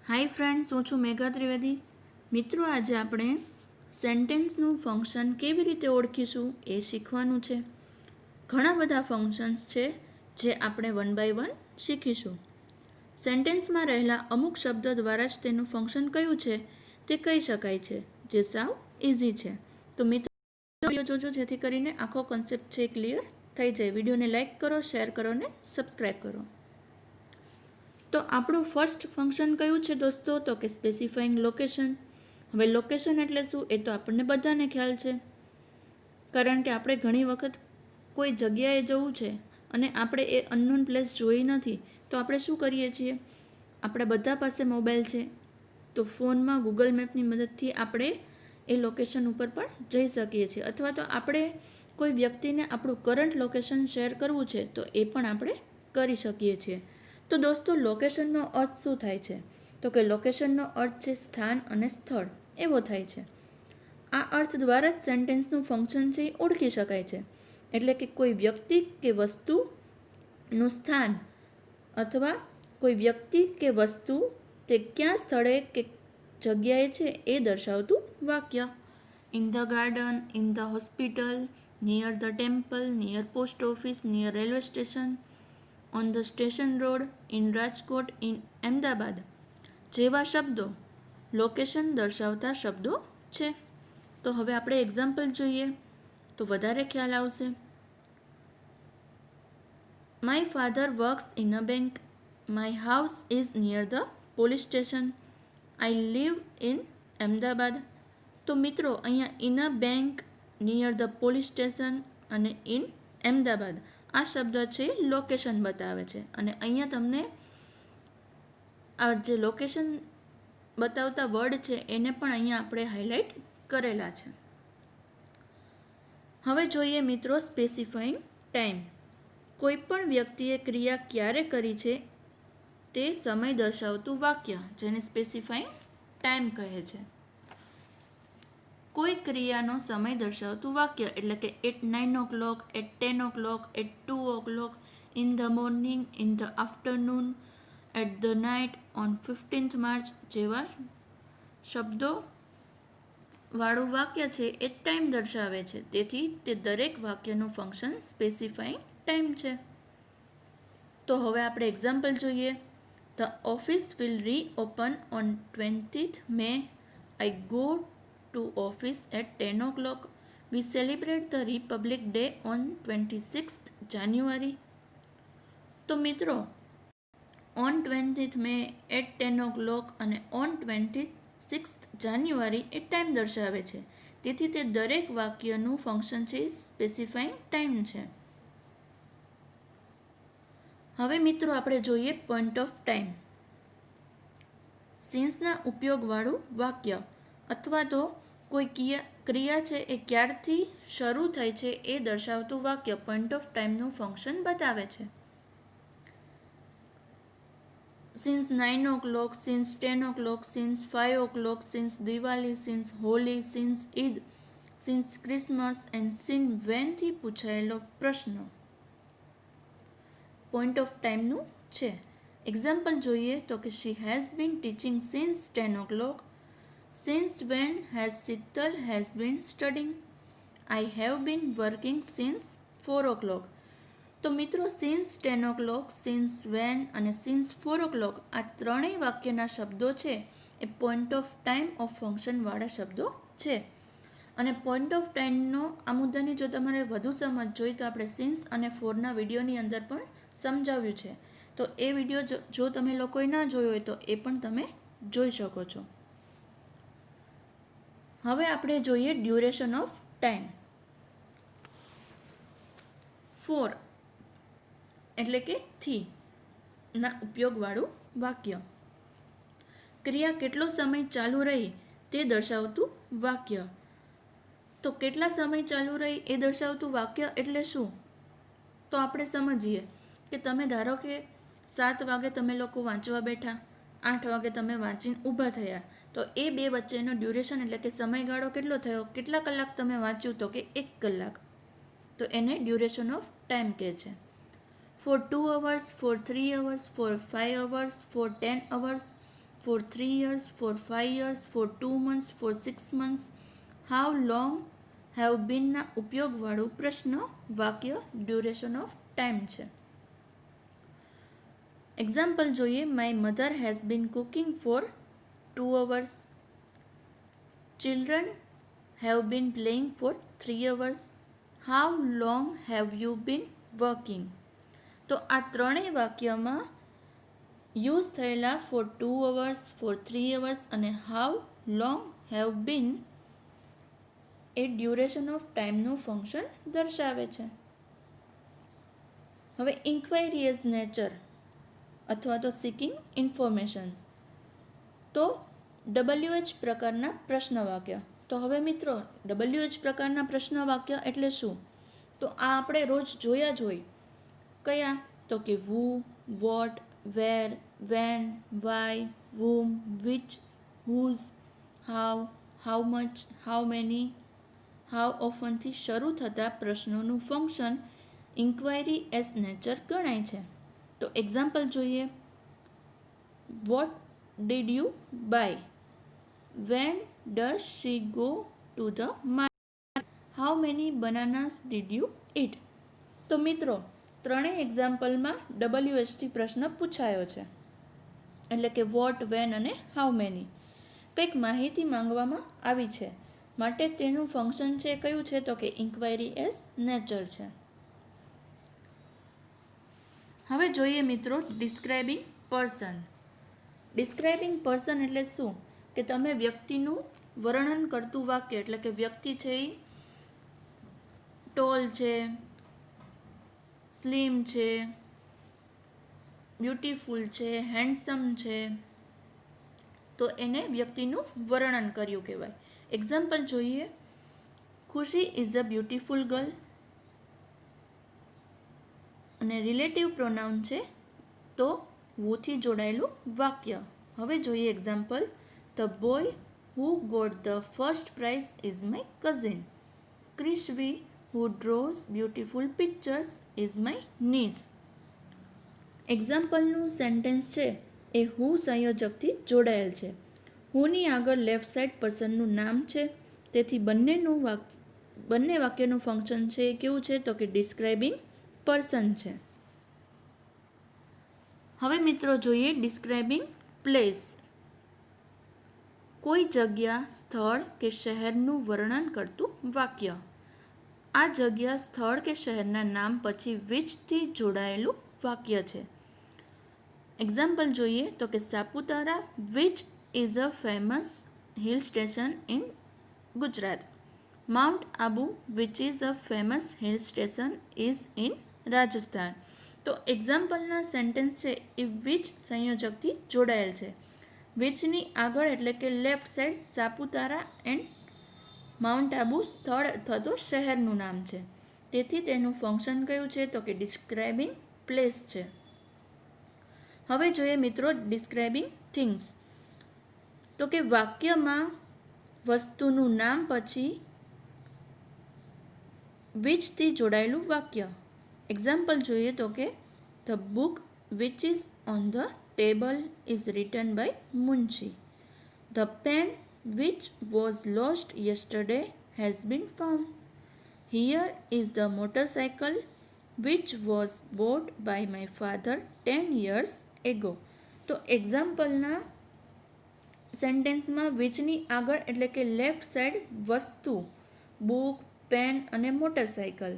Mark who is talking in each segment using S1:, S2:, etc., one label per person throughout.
S1: Hi friends, હું છું મેઘા ત્રિવેદી. મિત્રો, આજે આપણે સેન્ટેન્સનું ફંક્શન કેવી રીતે ઓળખીશું એ શીખવાનું છે. ઘણા બધા ફંક્શન્સ છે જે આપણે વન બાય વન શીખીશું. સેન્ટેન્સમાં રહેલા અમુક શબ્દો દ્વારા જ તેનું ફંક્શન કયું છે તે કહી શકાય છે, જે સાવ ઇઝી છે. તો મિત્રો, વિડીયો જોજો જેથી કરીને આખો કોન્સેપ્ટ છે ક્લિયર થઈ જાય. વિડીયોને લાઇક કરો, શેર કરો અને સબસ્ક્રાઈબ કરો. તો આપણું ફર્સ્ટ ફંક્શન કયું છે દોસ્તો? તો કે સ્પેસિફાઈંગ લોકેશન. હવે લોકેશન એટલે શું એ તો આપણને બધાને ખ્યાલ છે, કારણ કે આપણે ઘણી વખત કોઈ જગ્યાએ જવું છે અને આપણે એ અનનોન પ્લેસ જોઈ નથી, તો આપણે શું કરીએ છીએ? આપણા બધા પાસે મોબાઈલ છે, તો ફોનમાં ગૂગલ મેપની મદદથી આપણે એ લોકેશન ઉપર પણ જઈ શકીએ છીએ. અથવા તો આપણે કોઈ વ્યક્તિને આપણું કરંટ લોકેશન શેર કરવું છે તો એ પણ આપણે કરી શકીએ છીએ. તો દોસ્તો, લોકેશનનો અર્થ શું થાય છે? તો કે લોકેશનનો અર્થ છે સ્થાન અને સ્થળ, એવો થાય છે. આ અર્થ દ્વારા જ સેન્ટેન્સનું ફંક્શન છે એ ઓળખી શકાય છે. એટલે કે કોઈ વ્યક્તિ કે વસ્તુનું સ્થાન અથવા કોઈ વ્યક્તિ કે વસ્તુ તે ક્યાં સ્થળે કે જગ્યાએ છે એ દર્શાવતું વાક્ય. In the garden, in the hospital, near the temple, near post office, near railway station, on the station road, in Rajkot, in Ahmedabad જેવા શબ્દો લોકેશન દર્શાવતા શબ્દો છે. તો હવે આપણે એક્ઝામ્પલ જોઈએ તો વધારે ખ્યાલ આવશે. My father works in a bank. My house is near the police station. I live in Ahmedabad. તો મિત્રો, અહીંયા in a bank, near the police station અને ઇન અમદાવાદ આ શબ્દ છે લોકેશન બતાવે છે. અને અહીંયા તમને આ જે લોકેશન બતાવતા વર્ડ છે એને પણ અહીંયા આપણે હાઇલાઇટ કરેલા છે. હવે જોઈએ મિત્રો સ્પેસિફાઈંગ ટાઈમ. કોઈ પણ વ્યક્તિએ ક્રિયા ક્યારે કરી છે તે સમય દર્શાવતું વાક્ય, જેને સ્પેસિફાઈંગ ટાઈમ કહે છે. કોઈ ક્રિયાનો સમય દર્શાવતું વાક્ય એટલે કે at 9 o'clock, at 10 o'clock, at 2 o'clock, in the morning, in the afternoon, at the night, on 15th March જેવા શબ્દો વાળું વાક્ય છે એ ટાઈમ દર્શાવે છે. તેથી તે દરેક વાક્યનું ફંક્શન સ્પેસિફાઈંગ ટાઈમ છે. તો હવે આપણે એક્ઝામ્પલ જોઈએ. The office will reopen on 20th May. I go to office at 10 o'clock. We celebrate the republic day on 26th January. તો મિત્રો, on 20th May, at 10 o'clock અને on 26th January A time દર્શાવે છે. તેથી તે દરેક વાક્યનું function છે specifying time છે. હવે મિત્રો આપણે જોઈએ પોઈન્ટ ઓફ ટાઈમ. સિન્સના ઉપયોગવાળું વાક્ય અથવા તો કોઈ ક્રિયા છે એ ક્યારથી શરૂ થાય છે એ દર્શાવતું વાક્ય પોઈન્ટ ઓફ ટાઈમનું ફંક્શન બતાવે છે. Since 9 o'clock, since 10 o'clock, since 5 o'clock, since Diwali, since Holi, since Eid, since Christmas and since વેનથી પૂછાયેલો પ્રશ્ન પોઈન્ટ ઓફ ટાઈમનું છે. એક્ઝામ્પલ જોઈએ તો કે she has been teaching since 10 o'clock. Since when has Sheetal has been studying. I have been working since 4 o'clock. તો મિત્રો, સિન્સ 10 o'clock, સિન્સ વેન અને સિન્સ 4 o'clock આ ત્રણેય વાક્યના શબ્દો છે એ પોઈન્ટ ઓફ ટાઈમ ઓફ ફંક્શનવાળા શબ્દો છે. અને પોઈન્ટ ઓફ ટાઈમનો આ મુદ્દાની જો તમારે વધુ સમજ જોઈએ તો આપણે સિન્સ અને 4ના વિડીયોની અંદર પણ સમજાવ્યું છે. તો એ વિડીયો જો તમે લોકોએ ના જોયો હોય તો એ પણ તમે જોઈ શકો છો. હવે આપણે જોઈએ ડ્યુરેશન ઓફ ટાઈમ. 4 એટલે કે થી ના ઉપયોગવાળું વાક્ય. ક્રિયા કેટલો સમય ચાલુ રહી તે દર્શાવતું વાક્ય. તો કેટલા સમય ચાલુ રહી એ દર્શાવતું વાક્ય એટલે શું? તો આપણે સમજીએ કે તમે ધારો કે 7 વાગે તમે લોકો વાંચવા બેઠા, 8 વાગે તમે વાંચીને ઊભા થયા, તો એ બે વચ્ચેનો ડ્યુરેશન એટલે કે સમયગાળો કેટલો થયો? કેટલા કલાક તમે વાંચ્યું? તો કે 1 કલાક. તો એને ડ્યુરેશન ઓફ ટાઈમ કહે છે. for 2 hours, for 3 hours, for 5 hours, for 10 hours, for 3 years, for 5 years, for 2 months, for 6 months. How long have been ના ઉપયોગવાળું પ્રશ્ન વાક્ય ડ્યુરેશન ઓફ ટાઈમ છે. એક્ઝામ્પલ જોઈએ. My mother has been cooking for 2 hours. Children have been playing for 3 hours. How long have you been working. તો આ ત્રણેય વાક્યમાં યુઝ થયેલા ફોર 2 hours, ફોર 3 hours અને હાઉ લોંગ હેવ બીન એ duration of ટાઈમનું function દર્શાવે છે. હવે ઇન્ક્વાયરી એઝ નેચર અથવા તો સિકિંગ ઇન્ફોર્મેશન. તો WH પ્રકારના પ્રશ્ન વાક્ય. તો હવે મિત્રો WH પ્રકારના પ્રશ્ન વાક્ય એટલે શું? તો આ આપણે રોજ જોયા જ હોય. કયા? તો કે who, what, where, when, why, whom, which, whose, how, how much, how many, how ઓફનથી શરૂ થતા પ્રશ્નોનું ફંક્શન ઇન્ક્વાયરી એઝ નેચર ગણાય છે. તો એક્ઝામ્પલ જોઈએ. What did you buy? When does she go to the market? How many bananas did you eat? તો મિત્રો ત્રણેય એક્ઝામ્પલમાં WHથી પ્રશ્ન પૂછાયો છે. એટલે કે વોટ, વેન અને હાઉ મેની. કંઈક માહિતી માંગવામાં આવી છે માટે તેનું ફંક્શન છે કયું છે? તો કે ઇન્ક્વાયરી એઝ નેચર છે. હવે જોઈએ મિત્રો ડિસ્ક્રાઇબિંગ પર્સન. ડિસ્ક્રાઇબિંગ પર્સન એટલે શું? કે તમે વ્યક્તિનું વર્ણન કરતું વાક્ય. એટલે કે વ્યક્તિ છે એ ટોલ છે, સ્લિમ છે, બ્યુટીફુલ છે, હેન્ડસમ છે, તો એને વ્યક્તિનું વર્ણન કર્યું કહેવાય. એક્ઝામ્પલ જોઈએ. Khushi is a beautiful girl. અને રિલેટિવ પ્રોનાઉન છે તો વુથી જોડાયેલું વાક્ય. હવે જોઈએ example. The boy who got the first prize is my cousin. Krishvi who draws beautiful pictures is my niece. એક્ઝામ્પલનું સેન્ટેન્સ છે એ હુ સંયોજકથી જોડાયેલ છે. હુની આગળ લેફ્ટ સાઈડ પર્સનનું નામ છે. તેથી બંને વાક્યનું ફંક્શન છે એ કેવું છે? તો કે ડિસ્ક્રાઇબિંગ પર્સન છે. હવે મિત્રો જોઈએ ડિસ્ક્રાઇબિંગ પ્લેસ. કોઈ જગ્યા, સ્થળ કે શહેરનું વર્ણન કરતું વાક્ય. આ જગ્યા, સ્થળ કે શહેરના નામ પછી વિચથી જોડાયેલું વાક્ય છે. એક્ઝામ્પલ જોઈએ તો કે Saputara which is a famous hill station in Gujarat. Mount Abu which is a famous hill station is in Rajasthan. તો એક્ઝામ્પલના સેન્ટેન્સ છે એ વિચ સંયોજકથી જોડાયેલ છે. વિચની આગળ એટલે કે left side Saputara and mount Abu સ્થળ અથવા તો શહેરનું નામ છે. તેથી તેનું ફંક્શન કયું છે? તો કે ડિસ્ક્રાઇબિંગ પ્લેસ છે. હવે જોઈએ મિત્રો ડિસ્ક્રાઇબિંગ થિંગ્સ. તો કે વાક્યમાં વસ્તુનું નામ પછી વિચથી જોડાયેલું વાક્ય. એક્ઝામ્પલ જોઈએ તો કે the book which is on the table is written by Munshi. The pen which was lost yesterday has been found. Here is the motorcycle which was bought by my father 10 years ago. તો એક્ઝામ્પલના સેન્ટેન્સમાં વિચની આગળ એટલે કે left side વસ્તુ, book, pen અને motorcycle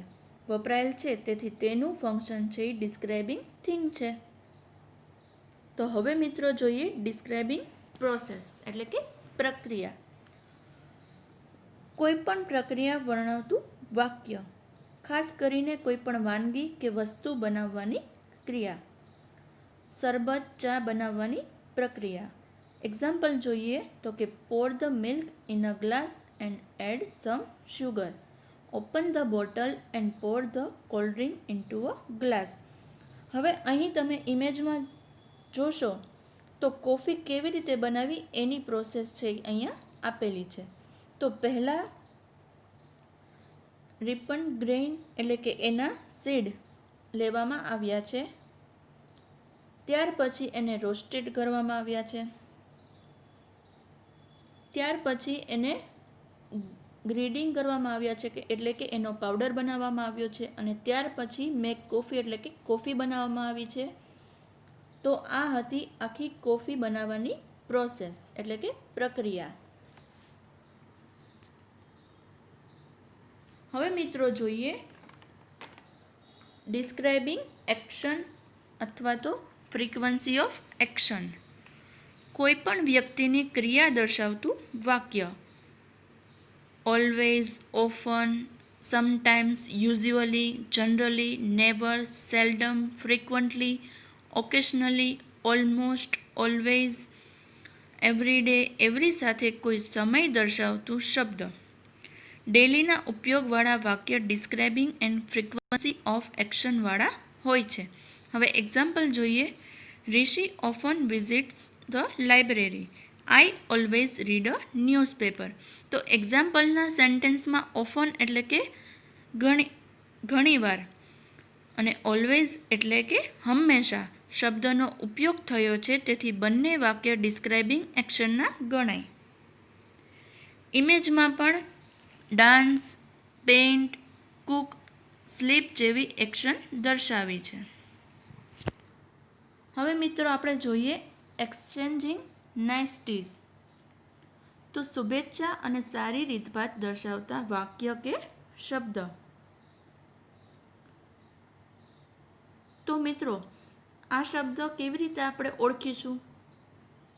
S1: વપરાયેલ છે. તેથી તેનું ફંક્શન છે એ ડિસ્ક્રાઇબિંગ થિંગ છે. તો હવે મિત્રો જોઈએ ડિસ્ક્રાઇબિંગ પ્રોસેસ એટલે કે પ્રક્રિયા. કોઈ પણ પ્રક્રિયા વર્ણવતું વાક્ય. ખાસ કરીને કોઈ પણ વાનગી કે વસ્તુ બનાવવાની ક્રિયા. શરબત, ચા બનાવવાની પ્રક્રિયા. એક્ઝામ્પલ જોઈએ તો કે pour the milk in a glass and add some sugar. Open the bottle and pour the cold drink into a glass. હવે અહીં તમે ઇમેજમાં જોશો તો કોફી કેવી રીતે બનાવી એની પ્રોસેસ છે અહીંયા આપેલી છે. તો પહેલાં રિપન ગ્રેઇન એટલે કે એના સીડ લેવામાં આવ્યા છે. ત્યાર પછી એને રોસ્ટેડ કરવામાં આવ્યા છે. ત્યાર પછી એને ગ્રેડિંગ કરવામાં આવ્યા છે, કે એટલે કે એનો પાવડર બનાવવામાં આવ્યો છે, અને ત્યાર પછી મેક કોફી એટલે કે કોફી બનાવવામાં આવી છે. તો આ હતી આખી કોફી બનાવવાની પ્રોસેસ એટલે કે પ્રક્રિયા. હવે મિત્રો જોઈએ ડિસ્ક્રાઇબિંગ એક્શન અથવા તો ફ્રીક્વન્સી ઓફ એક્શન. કોઈ પણ વ્યક્તિની ક્રિયા દર્શાવતું વાક્ય. Always, often, sometimes, usually, generally, never, seldom, frequently, occasionally, almost, always, every day, every સાથે કોઈ સમય દર્શાવતું શબ્દ. ડેલીના ઉપયોગવાળા વાક્ય ડિસ્ક્રાઇબિંગ એન્ડ ફ્રીક્વન્સી ઓફ એક્શનવાળા હોય છે. હવે એક્ઝામ્પલ જોઈએ. Rishi often visits the library. I always read a newspaper. તો એક્ઝામ્પલના સેન્ટેન્સમાં ઓફન એટલે કે ઘણીવાર અને ઓલવેઝ એટલે કે હંમેશા શબ્દનો ઉપયોગ થયો છે, તેથી બંને વાક્ય ડિસ્ક્રાઇબિંગ એક્શનના ગણાય. ઇમેજમાં પણ ડાન્સ, પેઇન્ટ, કુક, સ્લીપ જેવી એક્શન દર્શાવી છે. હવે મિત્રો આપણે જોઈએ એક્સચેન્જિંગ નાઇસટીઝ. તો શુભેચ્છા અને સારી રીતભાત દર્શાવતા વાક્ય કે શબ્દ. તો મિત્રો આ શબ્દ કેવી રીતે આપણે ઓળખીશું?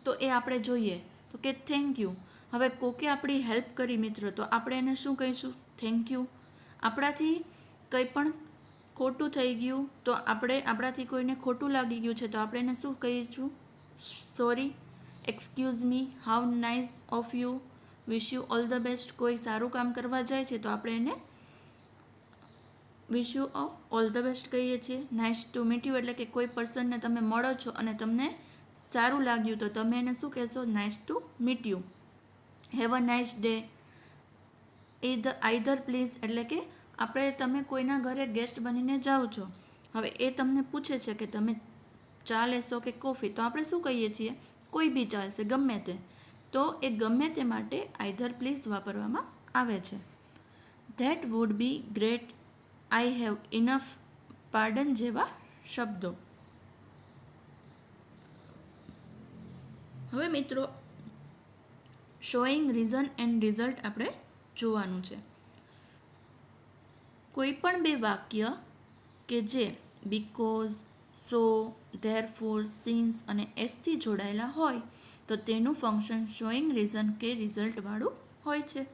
S1: તો એ આપણે જોઈએ તો કે થેન્ક યુ. હવે કોકે આપણી હેલ્પ કરી મિત્રો, તો આપણે એને શું કહીશું? Thank you. આપણાથી કંઈ પણ ખોટું થઈ ગયું, તો આપણાથી કોઈને ખોટું લાગી ગયું છે, તો આપણે એને શું કહીશું? Sorry, excuse me, how nice of you, wish you all the best. કોઈ સારું કામ કરવા જાય છે તો આપણે એને wish you all the best કહીએ છીએ. નાઇસ ટુ મીટ યુ એટલે કે કોઈ પર્સનને તમે મળો છો અને તમને સારું લાગ્યું, તો તમે એને શું કહેશો? Nice to meet you. Have a nice day. Either please એટલે કે તમે કોઈના ઘરે ગેસ્ટ બનીને જાઓ છો. હવે એ તમને પૂછે છે કે તમે ચા લેશો કે કોફી, તો આપણે શું કહીએ છીએ? કોઈ બી ચાલશે, ગમે તે. તો એ ગમે તે માટે આઈધર પ્લીઝ વાપરવામાં આવે છે. That would be great, I have enough, pardon જેવા શબ્દો. હવે મિત્રો શોઈંગ રીઝન એન્ડ રિઝલ્ટ આપણે જોવાનું છે. કોઈ પણ બે વાક્ય કે જે બીકોઝ, સો, ધેરફોર, સિન્સ અને એસથી જોડાયેલા હોય તો તેનું ફંક્શન શોઈંગ રીઝન કે રિઝલ્ટ વાળું હોય છે.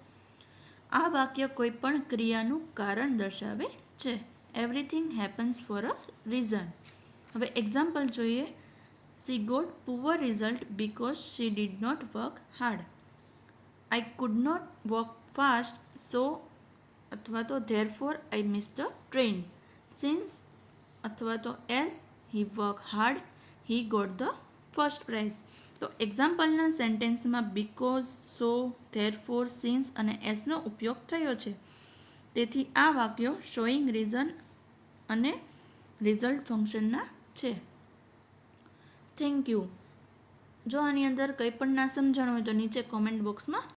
S1: આ વાક્ય કોઈ પણ ક્રિયાનું કારણ દર્શાવે છે. Everything happens for a reason. હવે એક્ઝામ્પલ જોઈએ. She got poor result because she did not work hard. I could not walk fast, so અથવા તો therefore I miss the train. Since અથવા તો as he work hard, he got the first prize. તો એક્ઝામ્પલના સેન્ટેન્સમાં because, so, therefore, since અને એઝનો ઉપયોગ થયો છે. તેથી આ વાક્યો શોઈંગ રીઝન અને રિઝલ્ટ ફંક્શનના છે. Thank you. જો આની અંદર કંઈ પણ ના સમજણ હોય તો નીચે કોમેન્ટ બોક્સમાં